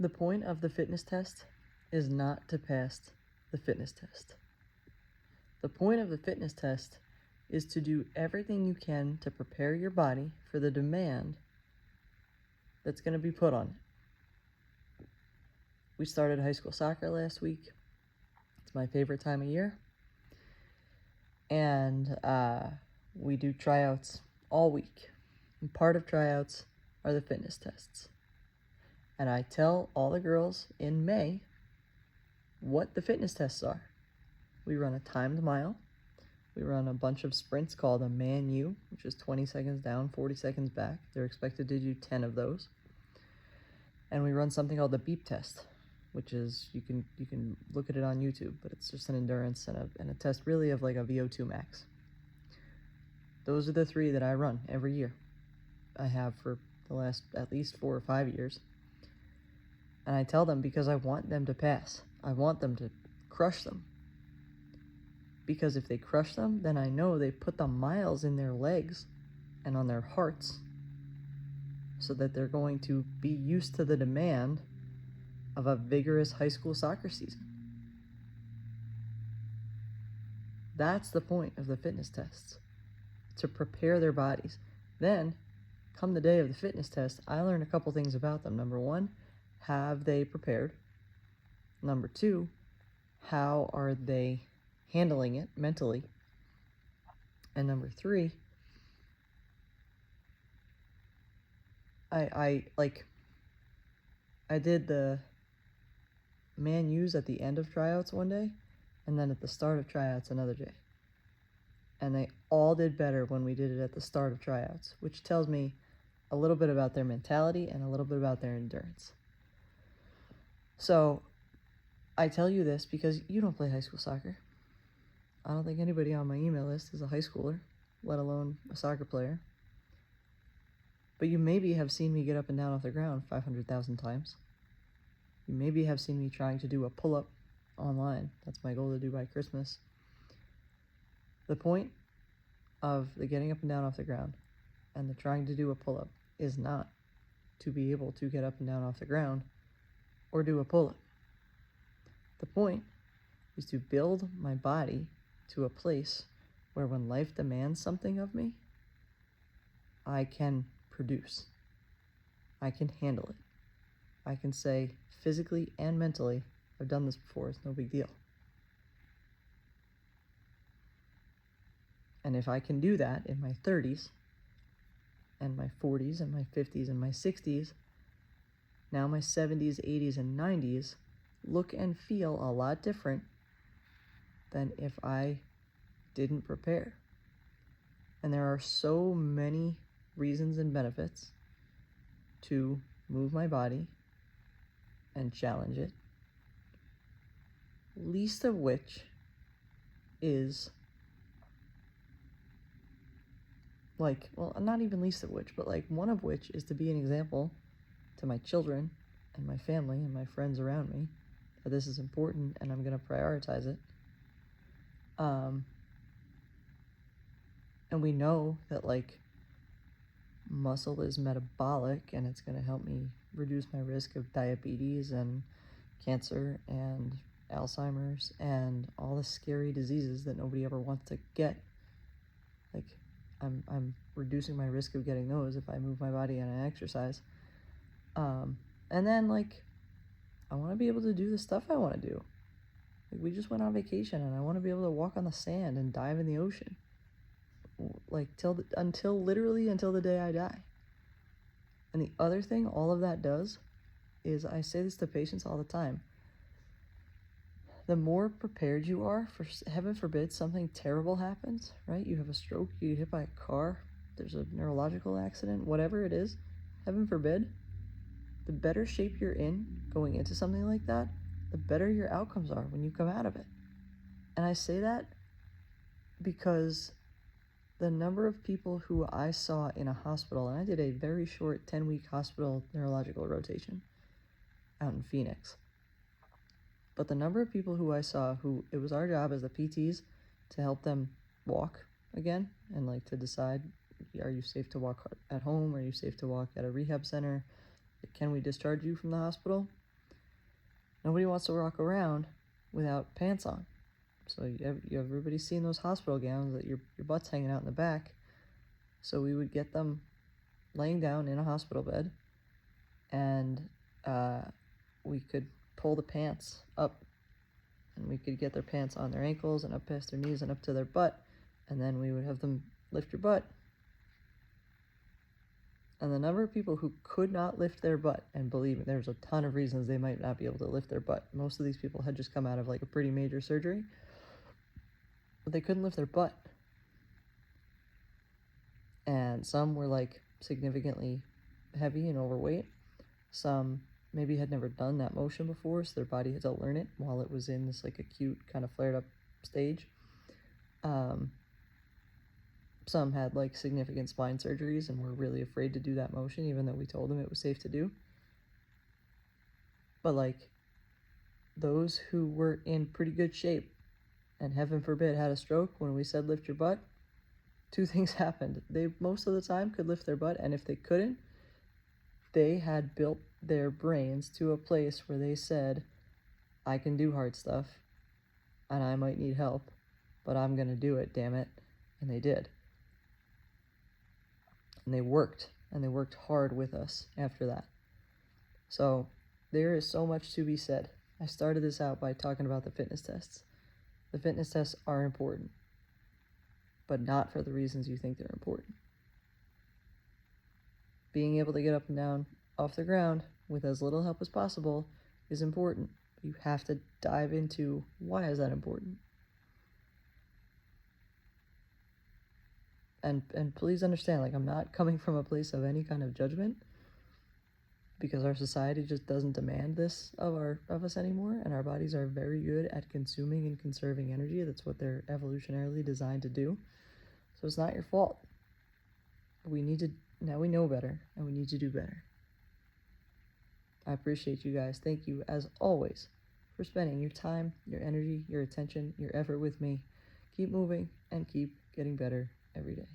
The point of the fitness test is not to pass the fitness test. The point of the fitness test is to do everything you can to prepare your body for the demand that's going to be put on it. We started high school soccer last week. It's my favorite time of year. And we do tryouts all week. And part of tryouts are the fitness tests. And I tell all the girls in May what the fitness tests are. We run a timed mile. We run a bunch of sprints called a Manu, which is 20 seconds down, 40 seconds back. They're expected to do 10 of those. And we run something called the beep test, which is, you can look at it on YouTube, but it's just an endurance and a test really of like a VO2 max. Those are the 3 that I run every year. I have for the last at least 4 or 5 years. And I tell them because I want them to pass. I want them to crush them. Because if they crush them, then I know they put the miles in their legs and on their hearts so that they're going to be used to the demand of a vigorous high school soccer season. That's the point of the fitness tests, to prepare their bodies. Then, come the day of the fitness test, I learn a couple things about them. Number 1, have they prepared? Number 2, how are they handling it mentally? And number 3, I did the Manus at the end of tryouts one day, and then at the start of tryouts another day. And they all did better when we did it at the start of tryouts, which tells me a little bit about their mentality and a little bit about their endurance. So I tell you this because you don't play high school soccer. I don't think anybody on my email list is a high schooler, let alone a soccer player. But you maybe have seen me get up and down off the ground 500,000 times. You maybe have seen me trying to do a pull-up online. That's my goal to do by Christmas. The point of the getting up and down off the ground and the trying to do a pull-up is not to be able to get up and down off the ground or do a pull-up. The point is to build my body to a place where when life demands something of me, I can produce. I can handle it. I can say physically and mentally, I've done this before, it's no big deal. And if I can do that in my 30s and my 40s and my 50s and my 60s, now my 70s, 80s, and 90s look and feel a lot different than if I didn't prepare. And there are so many reasons and benefits to move my body and challenge it, least of which is not even least of which, but one of which is to be an example to my children and my family and my friends around me that this is important and I'm going to prioritize it. And we know that muscle is metabolic and it's going to help me reduce my risk of diabetes and cancer and Alzheimer's and all the scary diseases that nobody ever wants to get. I'm reducing my risk of getting those if I move my body and I exercise. And then I want to be able to do the stuff I want to do. We just went on vacation and I want to be able to walk on the sand and dive in the ocean. Until the day I die. And the other thing all of that does is, I say this to patients all the time, the more prepared you are for, heaven forbid, something terrible happens, right? You have a stroke, you get hit by a car, there's a neurological accident, whatever it is, heaven forbid, the better shape you're in going into something like that, the better your outcomes are when you come out of it. And I say that because the number of people who I saw in a hospital, and I did a very short 10-week hospital neurological rotation out in Phoenix, but the number of people who I saw who it was our job as the PTs to help them walk again and to decide, are you safe to walk at home? Are you safe to walk at a rehab center? Can we discharge you from the hospital? Nobody wants to walk around without pants on. So everybody's seen those hospital gowns that your butt's hanging out in the back. So we would get them laying down in a hospital bed, and we could pull the pants up, and we could get their pants on their ankles and up past their knees and up to their butt, and then we would have them lift your butt. And the number of people who could not lift their butt, and believe me, there's a ton of reasons they might not be able to lift their butt. Most of these people had just come out of like a pretty major surgery, but they couldn't lift their butt. And some were like significantly heavy and overweight. Some maybe had never done that motion before, so their body had to learn it while it was in this like acute kind of flared up stage. Some had like significant spine surgeries and were really afraid to do that motion, even though we told them it was safe to do. But like those who were in pretty good shape and heaven forbid had a stroke when we said lift your butt, two things happened. They most of the time could lift their butt, and if they couldn't, they had built their brains to a place where they said, I can do hard stuff and I might need help, but I'm gonna do it, damn it. And they did. And they worked hard with us after that. So there is so much to be said. I started this out by talking about the fitness tests. The fitness tests are important, but not for the reasons you think they're important. Being able to get up and down off the ground with as little help as possible is important. You have to dive into why is that important. And please understand, like, I'm not coming from a place of any kind of judgment, because our society just doesn't demand this of us anymore, and our bodies are very good at consuming and conserving energy. That's what they're evolutionarily designed to do. So it's not your fault. Now we know better, and we need to do better. I appreciate you guys. Thank you, as always, for spending your time, your energy, your attention, your effort with me. Keep moving and keep getting better every day.